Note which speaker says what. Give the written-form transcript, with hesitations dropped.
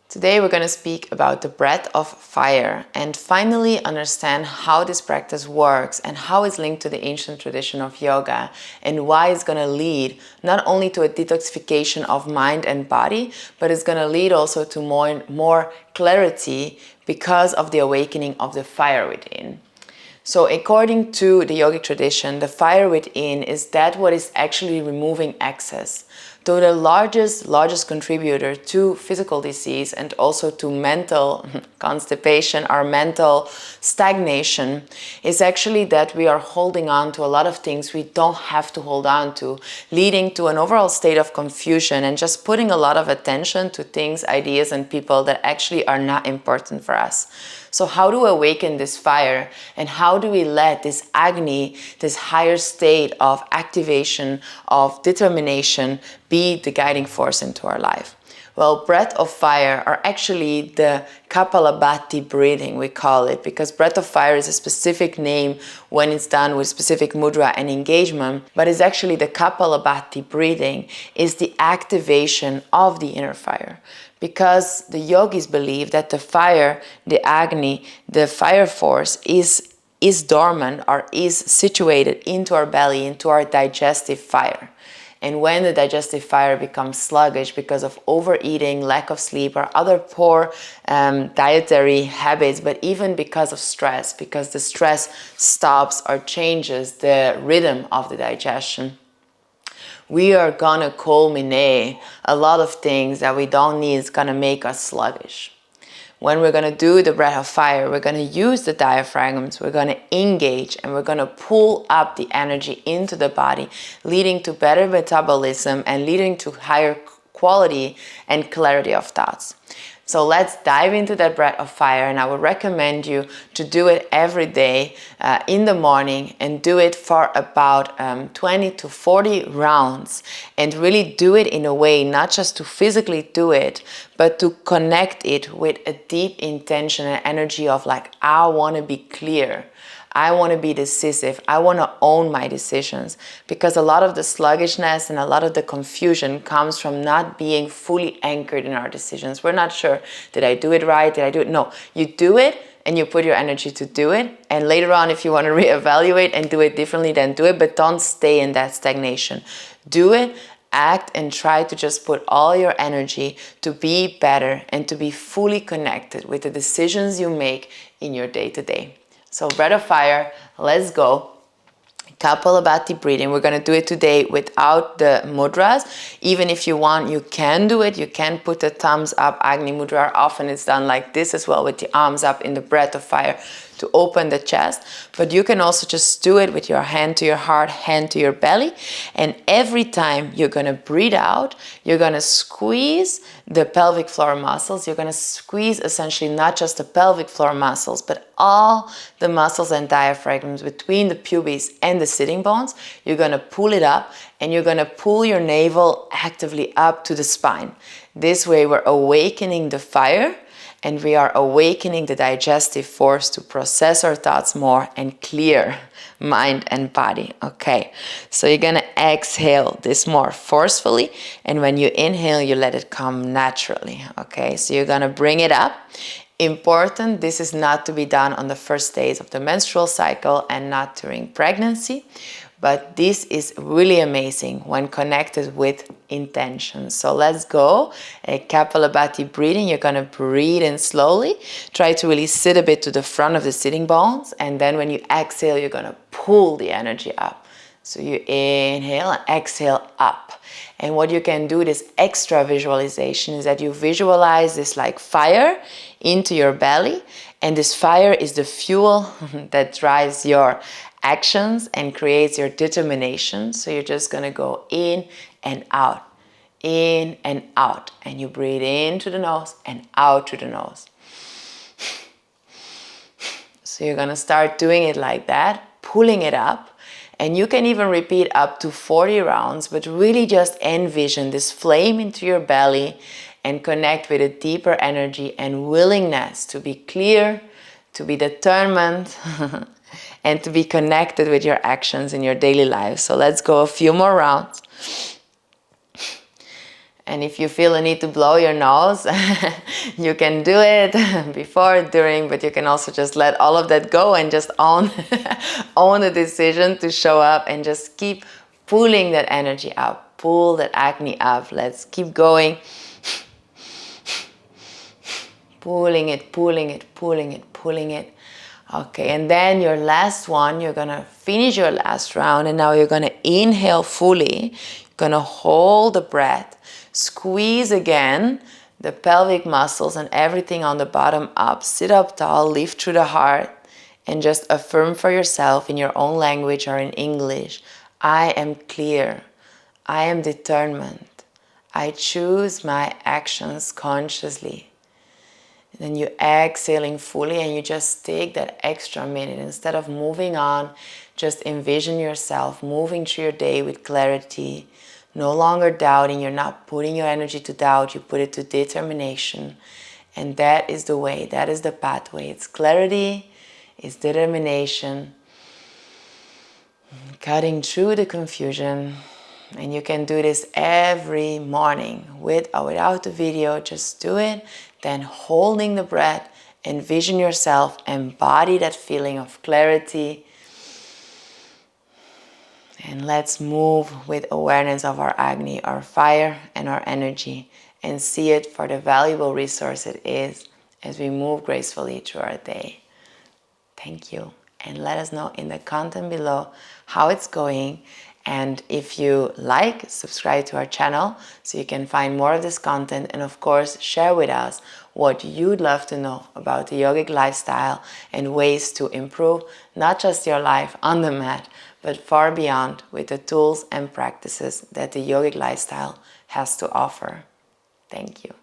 Speaker 1: Today we're going to speak about the breath of fire and finally understand how this practice works and how it's linked to the ancient tradition of yoga and why it's going to lead not only to a detoxification of mind and body, but it's going to lead also to more clarity because of the awakening of the fire within. So according to the yogic tradition, the fire within is that what is actually removing excess. So the largest contributor to physical disease and also to mental constipation or mental stagnation is actually that we are holding on to a lot of things we don't have to hold on to, leading to an overall state of confusion and just putting a lot of attention to things, ideas, and people that actually are not important for us. So how do we awaken this fire, and how do we let this Agni, this higher state of activation, of determination, be the guiding force into our life? Well, breath of fire are actually the Kapalbhati breathing, we call it, because breath of fire is a specific name when it's done with specific mudra and engagement, but it's actually the Kapalbhati breathing is the activation of the inner fire. Because the yogis believe that the fire, the Agni, the fire force is dormant or is situated into our belly, into our digestive fire. And when the digestive fire becomes sluggish because of overeating, lack of sleep, or other poor dietary habits, but even because of stress, because the stress stops or changes the rhythm of the digestion, we are gonna culminate a lot of things that we don't need. It's gonna make us sluggish. When we're gonna do the breath of fire, we're gonna use the diaphragms, we're gonna engage, and we're gonna pull up the energy into the body, leading to better metabolism and leading to higher quality and clarity of thoughts. So let's dive into that breath of fire, and I would recommend you to do it every day in the morning and do it for about 20 to 40 rounds, and really do it in a way not just to physically do it, but to connect it with a deep intention and energy of like, I want to be clear. I want to be decisive. I want to own my decisions, because a lot of the sluggishness and a lot of the confusion comes from not being fully anchored in our decisions. We're not sure, did I do it right? Did I do it? No, you do it and you put your energy to do it. And later on, if you want to reevaluate and do it differently, then do it, but don't stay in that stagnation. Do it, act, and try to just put all your energy to be better and to be fully connected with the decisions you make in your day-to-day. So breath of fire, let's go. Kapalbhati breathing. We're going to do it today without the mudras. Even if you want, you can do it. You can put the thumbs up, Agni mudra. Often it's done like this as well, with the arms up in the breath of fire to open the chest. But you can also just do it with your hand to your heart, hand to your belly. And every time you're going to breathe out, you're going to squeeze the pelvic floor muscles. You're going to squeeze essentially not just the pelvic floor muscles, but all the muscles and diaphragms between the pubis and the sitting bones. You're going to pull it up, and you're going to pull your navel actively up to the spine. This way we're awakening the fire, and we are awakening the digestive force to process our thoughts more and clear mind and body. Okay, so you're gonna exhale this more forcefully, and when you inhale, you let it come naturally. Okay, so you're gonna bring it up. Important, this is not to be done on the first days of the menstrual cycle and not during pregnancy, but this is really amazing when connected with intention. So let's go. A Kapalbhati breathing. You're going to breathe in slowly. Try to really sit a bit to the front of the sitting bones, and then when you exhale, you're going to pull the energy up. So you inhale and exhale up. And what you can do, this extra visualization, is that you visualize this like fire into your belly, and this fire is the fuel that drives your actions and creates your determination. So you're just going to go in and out, and you breathe in through the nose and out through the nose. So you're going to start doing it like that, pulling it up, and you can even repeat up to 40 rounds, but really just envision this flame into your belly and connect with a deeper energy and willingness to be clear, to be determined, and to be connected with your actions in your daily life. So let's go a few more rounds. And if you feel a need to blow your nose, you can do it before, during, but you can also just let all of that go and just own, own the decision to show up and just keep pulling that energy up, pull that acne up. Let's keep going. Pulling it, pulling it, pulling it, pulling it. Okay, and then your last one, you're gonna finish your last round, and now you're gonna inhale fully. You're gonna hold the breath, squeeze again the pelvic muscles and everything on the bottom up. Sit up tall, lift through the heart, and just affirm for yourself in your own language or in English. I am clear. I am determined. I choose my actions consciously. Then you exhaling fully, and you just take that extra minute. Instead of moving on, just envision yourself moving through your day with clarity, no longer doubting. You're not putting your energy to doubt, you put it to determination. And that is the way, that is the pathway. It's clarity, it's determination, cutting through the confusion. And you can do this every morning, with or without the video. Just do it. Then holding the breath, envision yourself, embody that feeling of clarity. And let's move with awareness of our agni, our fire, and our energy, and see it for the valuable resource it is as we move gracefully through our day. Thank you. And let us know in the content below how it's going. And if you like, subscribe to our channel so you can find more of this content. And of course, share with us what you'd love to know about the yogic lifestyle and ways to improve not just your life on the mat, but far beyond, with the tools and practices that the yogic lifestyle has to offer. Thank you.